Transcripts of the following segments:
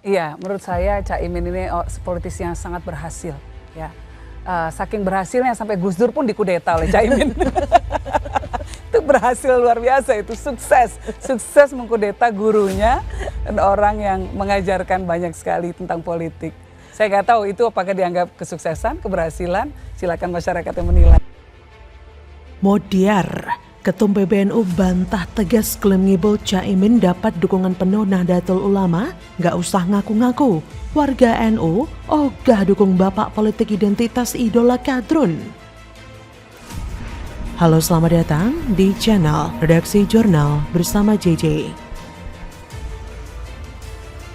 Iya, menurut saya Caimin ini politisi yang sangat berhasil. Ya, saking berhasilnya sampai Gus Dur pun dikudeta oleh Caimin. Itu berhasil luar biasa, itu sukses mengkudeta gurunya dan orang yang mengajarkan banyak sekali tentang politik. Saya nggak tahu itu apakah dianggap kesuksesan, keberhasilan, silakan masyarakat yang menilai. Modiar, Ketum PBNU bantah tegas klaim ngibul Caimin dapat dukungan penuh Nahdlatul Ulama, nggak usah ngaku-ngaku. Warga NU ogah dukung bapak politik identitas idola kadrun. Halo, selamat datang di channel Redaksi Jurnal bersama JJ.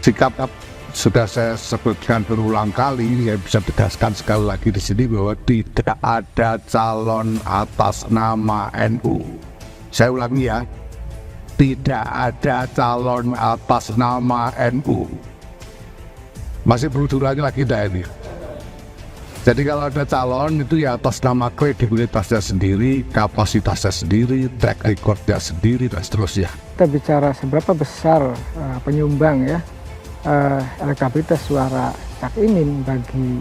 Sikap sudah saya sebutkan berulang kali, saya bisa tegaskan sekali lagi di sini bahwa tidak ada calon atas nama NU. Saya ulangi ya, tidak ada calon atas nama NU. Masih berulang lagi dah ini. Jadi kalau ada calon itu ya atas nama kredibilitasnya sendiri, kapasitasnya sendiri, track recordnya sendiri dan seterusnya. Kita bicara seberapa besar penyumbang ya elektabilitas suara Caimin bagi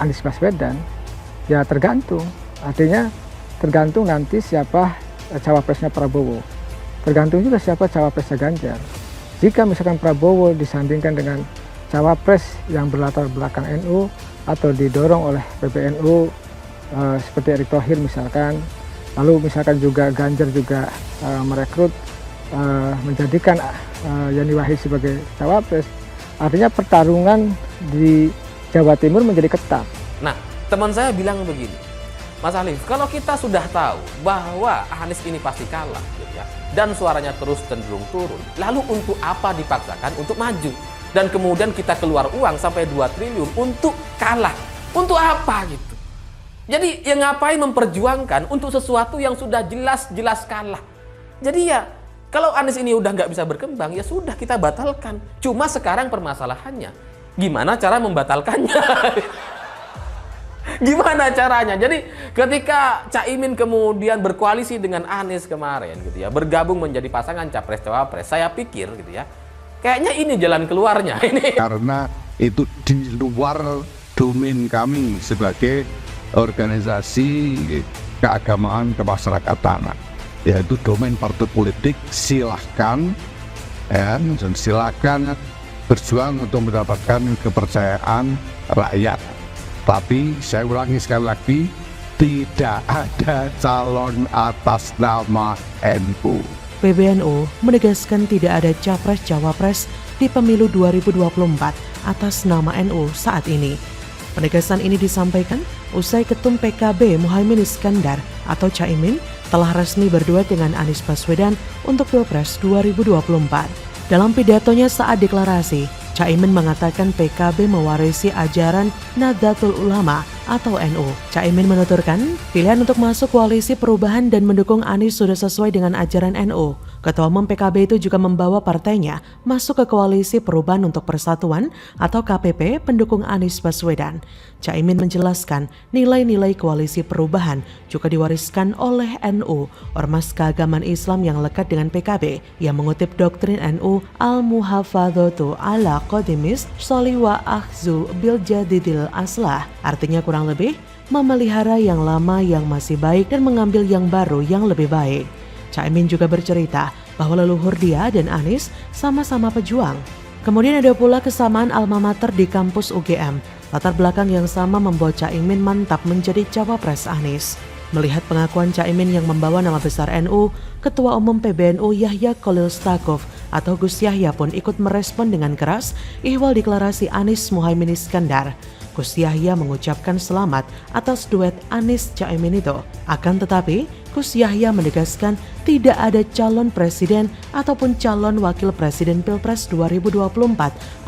Anies Baswedan, ya tergantung. Artinya tergantung nanti siapa cawapresnya Prabowo. Tergantung juga siapa cawapresnya Ganjar. Jika misalkan Prabowo disandingkan dengan cawapres yang berlatar belakang NU atau didorong oleh PBNU seperti Erick Thohir misalkan, lalu misalkan juga Ganjar juga merekrut menjadikan Yeni Wahid sebagai cawapres, artinya pertarungan di Jawa Timur menjadi ketat. Nah, teman saya bilang begini, Mas Alif, kalau kita sudah tahu bahwa Anies ini pasti kalah, gitu ya, dan suaranya terus cenderung turun, lalu untuk apa dipaksakan untuk maju? Dan kemudian kita keluar uang sampai 2 triliun untuk kalah. Untuk apa gitu? Jadi yang ngapain memperjuangkan untuk sesuatu yang sudah jelas-jelas kalah? Jadi ya, kalau Anies ini udah nggak bisa berkembang, ya sudah kita batalkan. Cuma sekarang permasalahannya, gimana cara membatalkannya? Gimana caranya? Jadi ketika Caimin kemudian berkoalisi dengan Anies kemarin, gitu ya, bergabung menjadi pasangan capres-cawapres, saya pikir, gitu ya, kayaknya ini jalan keluarnya. Ini Karena itu di luar domain kami sebagai organisasi keagamaan kemasyarakatan, yaitu domain partai politik. Silahkan dan silahkan berjuang untuk mendapatkan kepercayaan rakyat. Tapi saya ulangi sekali lagi, tidak ada calon atas nama NU. PBNU menegaskan tidak ada capres-cawapres di pemilu 2024 atas nama NU saat ini. Penegasan ini disampaikan usai Ketum PKB Muhaimin Iskandar atau Caimin telah resmi berduet dengan Anies Baswedan untuk Pilpres 2024. Dalam pidatonya saat deklarasi, Caimin mengatakan PKB mewarisi ajaran Nahdlatul Ulama atau NU. Caimin menuturkan, pilihan untuk masuk koalisi perubahan dan mendukung Anies sudah sesuai dengan ajaran NU. Ketua Umum PKB itu juga membawa partainya masuk ke koalisi perubahan untuk persatuan atau KPP pendukung Anies Baswedan. Caimin menjelaskan nilai-nilai koalisi perubahan juga diwariskan oleh NU, ormas keagamaan Islam yang lekat dengan PKB, yang mengutip doktrin NU Al-Muhafadzatu ala Qadimis Sholi wa Akhzu bil Jadidil Aslah. Artinya kurang lebih memelihara yang lama yang masih baik dan mengambil yang baru yang lebih baik. Caimin juga bercerita bahwa leluhur dia dan Anies sama-sama pejuang. Kemudian ada pula kesamaan alma mater di kampus UGM. Latar belakang yang sama membuat Caimin mantap menjadi cawapres Anies. Melihat pengakuan Caimin yang membawa nama besar NU, Ketua Umum PBNU Yahya Khalil Stakuf atau Gus Yahya pun ikut merespon dengan keras ihwal deklarasi Anies Muhaimin Iskandar. Gus Yahya mengucapkan selamat atas duet Anies Caimin itu. Akan tetapi, Gus Yahya menegaskan tidak ada calon presiden ataupun calon wakil presiden Pilpres 2024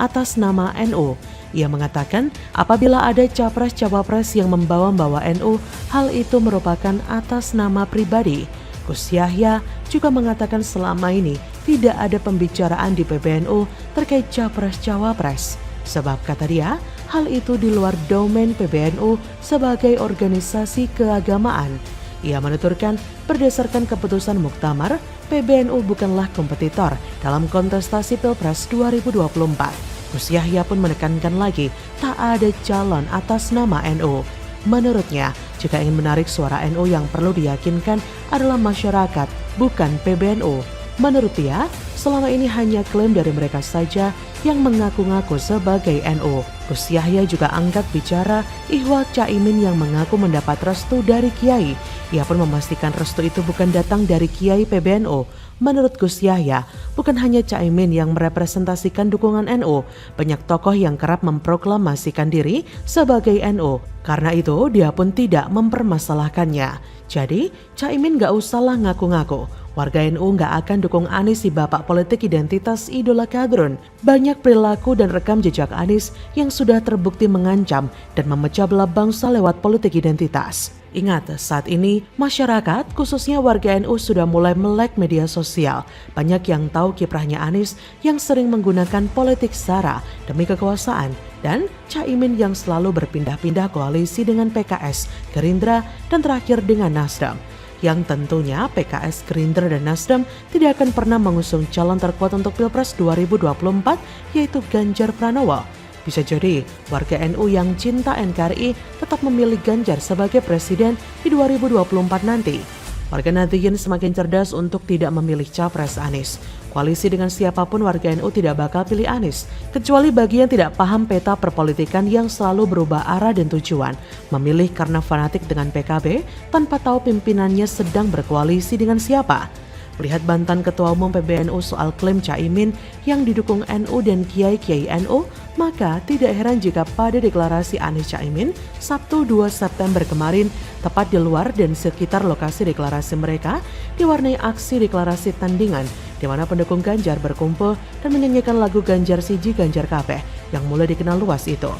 atas nama NU. Ia mengatakan apabila ada capres-cawapres yang membawa-bawa NU, hal itu merupakan atas nama pribadi. Gus Yahya juga mengatakan selama ini tidak ada pembicaraan di PBNU terkait capres-cawapres. Sebab kata dia, hal itu di luar domain PBNU sebagai organisasi keagamaan. Ia menuturkan berdasarkan keputusan Muktamar, PBNU bukanlah kompetitor dalam kontestasi Pilpres 2024. Gus Yahya pun menekankan lagi tak ada calon atas nama NU. Menurutnya, jika ingin menarik suara NU yang perlu diyakinkan adalah masyarakat, bukan PBNU. Menurut dia, selama ini hanya klaim dari mereka saja yang mengaku-ngaku sebagai NU. Gus Yahya juga angkat bicara ihwal Caimin yang mengaku mendapat restu dari Kiai. Ia pun memastikan restu itu bukan datang dari Kiai PBNU. Menurut Gus Yahya, bukan hanya Caimin yang merepresentasikan dukungan NU, banyak tokoh yang kerap memproklamasikan diri sebagai NU. Karena itu, dia pun tidak mempermasalahkannya. Jadi, Caimin gak usahlah ngaku-ngaku. Warga NU gak akan dukung Anies si bapak politik identitas idola kadrun. Banyak perilaku dan rekam jejak Anies yang sudah terbukti mengancam dan memecah belah bangsa lewat politik identitas. Ingat, saat ini masyarakat khususnya warga NU sudah mulai melek media sosial. Banyak yang tahu kiprahnya Anies yang sering menggunakan politik sara demi kekuasaan dan Caimin yang selalu berpindah-pindah koalisi dengan PKS, Gerindra, dan terakhir dengan Nasdem. Yang tentunya PKS, Gerindra, dan Nasdem tidak akan pernah mengusung calon terkuat untuk Pilpres 2024 yaitu Ganjar Pranowo. Bisa jadi warga NU yang cinta NKRI tetap memilih Ganjar sebagai presiden di 2024 nanti. Warga Nahdliyin semakin cerdas untuk tidak memilih capres Anies. Koalisi dengan siapapun warga NU tidak bakal pilih Anies, kecuali bagi yang tidak paham peta perpolitikan yang selalu berubah arah dan tujuan, memilih karena fanatik dengan PKB tanpa tahu pimpinannya sedang berkoalisi dengan siapa. Melihat bantahan Ketua Umum PBNU soal klaim Caimin yang didukung NU dan kiai-kiai NU, maka tidak heran jika pada deklarasi Anies Caimin Sabtu 2 September kemarin, tepat di luar dan sekitar lokasi deklarasi mereka, diwarnai aksi deklarasi tandingan, di mana pendukung Ganjar berkumpul dan menyanyikan lagu Ganjar Siji Ganjar Kabeh yang mulai dikenal luas itu.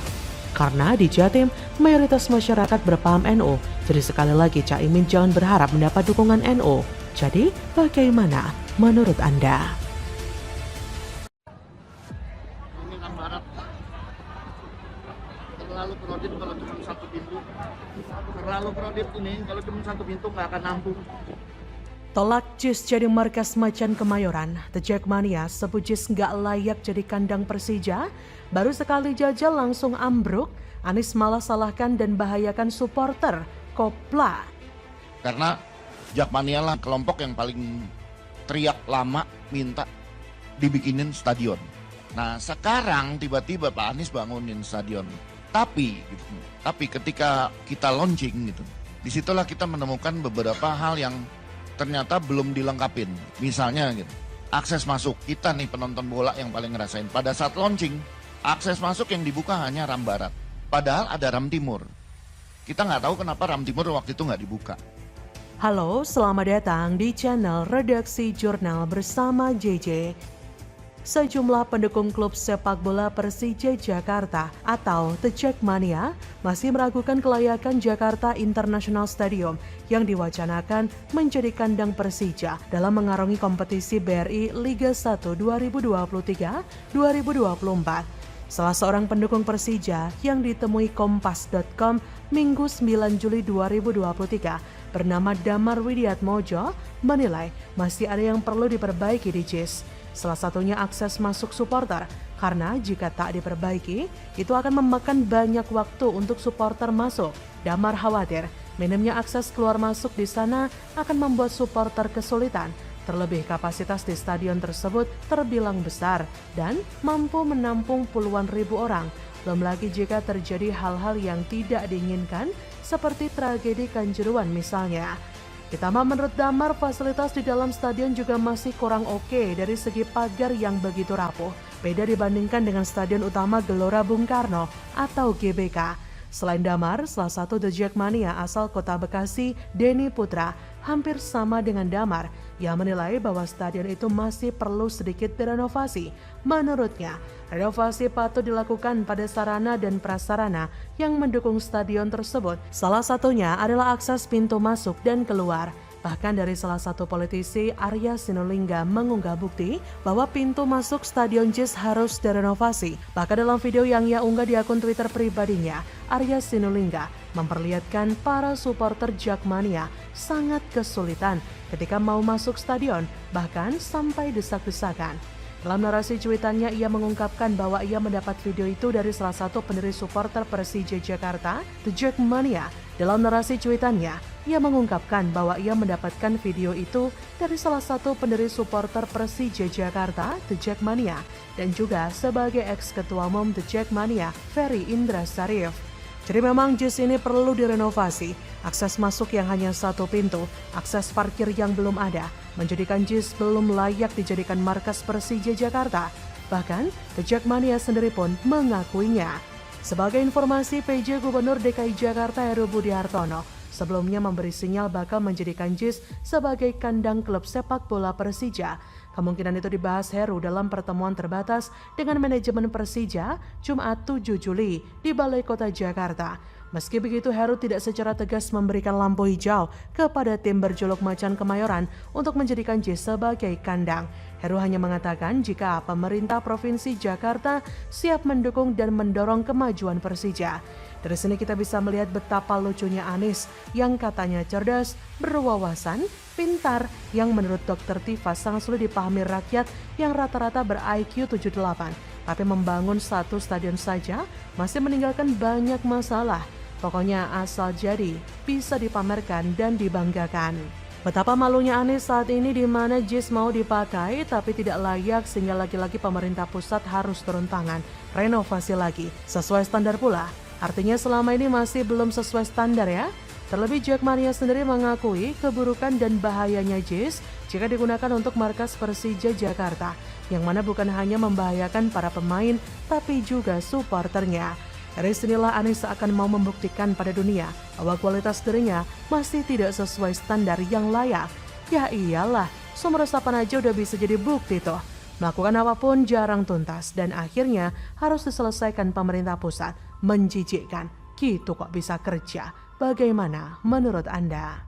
Karena di Jatim, mayoritas masyarakat berpaham NU, jadi sekali lagi Caimin jangan berharap mendapat dukungan NU. Jadi, bagaimana menurut Anda? Ini kan barat terlalu kredit kalau cuma satu pintu. Terlalu kredit ini kalau cuma satu pintu nggak akan nampung. Tolak JIS jadi markas macan Kemayoran. The Jackmania sebut JIS nggak layak jadi kandang Persija. Baru sekali jajal langsung ambruk. Anies malah salahkan dan bahayakan supporter. Kopla. Karena Jakmania lah kelompok yang paling teriak lama minta dibikinin stadion. Nah sekarang tiba-tiba Pak Anies bangunin stadion. Tapi ketika kita launching gitu, disitulah kita menemukan beberapa hal yang ternyata belum dilengkapin. Misalnya gitu, akses masuk kita nih penonton bola yang paling ngerasain. Pada saat launching, akses masuk yang dibuka hanya Ram Barat. Padahal ada Ram Timur. Kita nggak tahu kenapa Ram Timur waktu itu nggak dibuka. Halo, selamat datang di channel Redaksi Jurnal bersama JJ. Sejumlah pendukung klub sepak bola Persija Jakarta atau The Jackmania masih meragukan kelayakan Jakarta International Stadium yang diwacanakan menjadi kandang Persija dalam mengarungi kompetisi BRI Liga 1 2023-2024. Salah seorang pendukung Persija yang ditemui Kompas.com Minggu 9 Juli 2023 bernama Damar Widiatmojo menilai masih ada yang perlu diperbaiki di JIS. Salah satunya akses masuk supporter, karena jika tak diperbaiki, itu akan memakan banyak waktu untuk supporter masuk. Damar khawatir, minimnya akses keluar masuk di sana akan membuat supporter kesulitan. Terlebih kapasitas di stadion tersebut terbilang besar dan mampu menampung puluhan ribu orang. Belum lagi jika terjadi hal-hal yang tidak diinginkan seperti tragedi Kanjuruhan misalnya. Ditambah menurut Damar, fasilitas di dalam stadion juga masih kurang oke dari segi pagar yang begitu rapuh. Beda dibandingkan dengan stadion utama Gelora Bung Karno atau GBK. Selain Damar, salah satu The Jackmania asal kota Bekasi, Denny Putra, hampir sama dengan Damar. Ia menilai bahwa stadion itu masih perlu sedikit direnovasi. Menurutnya, renovasi patut dilakukan pada sarana dan prasarana yang mendukung stadion tersebut. Salah satunya adalah akses pintu masuk dan keluar. Bahkan dari salah satu politisi, Arya Sinulinga, mengunggah bukti bahwa pintu masuk Stadion JIS harus direnovasi. Bahkan dalam video yang ia unggah di akun Twitter pribadinya, Arya Sinulinga memperlihatkan para supporter Jackmania sangat kesulitan ketika mau masuk stadion, bahkan sampai desak-desakan. Dalam narasi cuitannya, ia mengungkapkan bahwa ia mendapat video itu dari salah satu pendiri supporter Persija Jakarta, The Jackmania. Dalam narasi cuitannya, ia mengungkapkan bahwa ia mendapatkan video itu dari salah satu pendiri supporter Persija Jakarta, The Jackmania, dan juga sebagai ex-ketua umum The Jackmania, Ferry Indra Sarif. Jadi memang JIS ini perlu direnovasi, akses masuk yang hanya satu pintu, akses parkir yang belum ada, menjadikan JIS belum layak dijadikan markas Persija Jakarta. Bahkan, The Jackmania sendiri pun mengakuinya. Sebagai informasi, PJ Gubernur DKI Jakarta Heru Budi Hartono sebelumnya memberi sinyal bakal menjadikan JIS sebagai kandang klub sepak bola Persija. Kemungkinan itu dibahas Heru dalam pertemuan terbatas dengan manajemen Persija Jumat 7 Juli di Balai Kota Jakarta. Meski begitu, Heru tidak secara tegas memberikan lampu hijau kepada tim berjuluk Macan Kemayoran untuk menjadikan JIS sebagai kandang. Heru hanya mengatakan jika pemerintah Provinsi Jakarta siap mendukung dan mendorong kemajuan Persija. Dari sini kita bisa melihat betapa lucunya Anies yang katanya cerdas, berwawasan, pintar, yang menurut Dr. Tifa sangat sulit dipahami rakyat yang rata-rata ber-IQ 78. Tapi membangun satu stadion saja masih meninggalkan banyak masalah. Pokoknya asal jadi, bisa dipamerkan dan dibanggakan. Betapa malunya Anies saat ini di mana JIS mau dipakai tapi tidak layak sehingga lagi-lagi pemerintah pusat harus turun tangan, renovasi lagi, sesuai standar pula. Artinya selama ini masih belum sesuai standar ya. Terlebih Jackmania sendiri mengakui keburukan dan bahayanya JIS jika digunakan untuk markas Persija Jakarta, yang mana bukan hanya membahayakan para pemain tapi juga supporternya. Dari sinilah Anies akan mau membuktikan pada dunia bahwa kualitas dirinya masih tidak sesuai standar yang layak. Ya iyalah, sumber resapan aja udah bisa jadi bukti toh. Melakukan apapun jarang tuntas dan akhirnya harus diselesaikan pemerintah pusat. Menjijikkan, gitu kok bisa kerja. Bagaimana menurut Anda?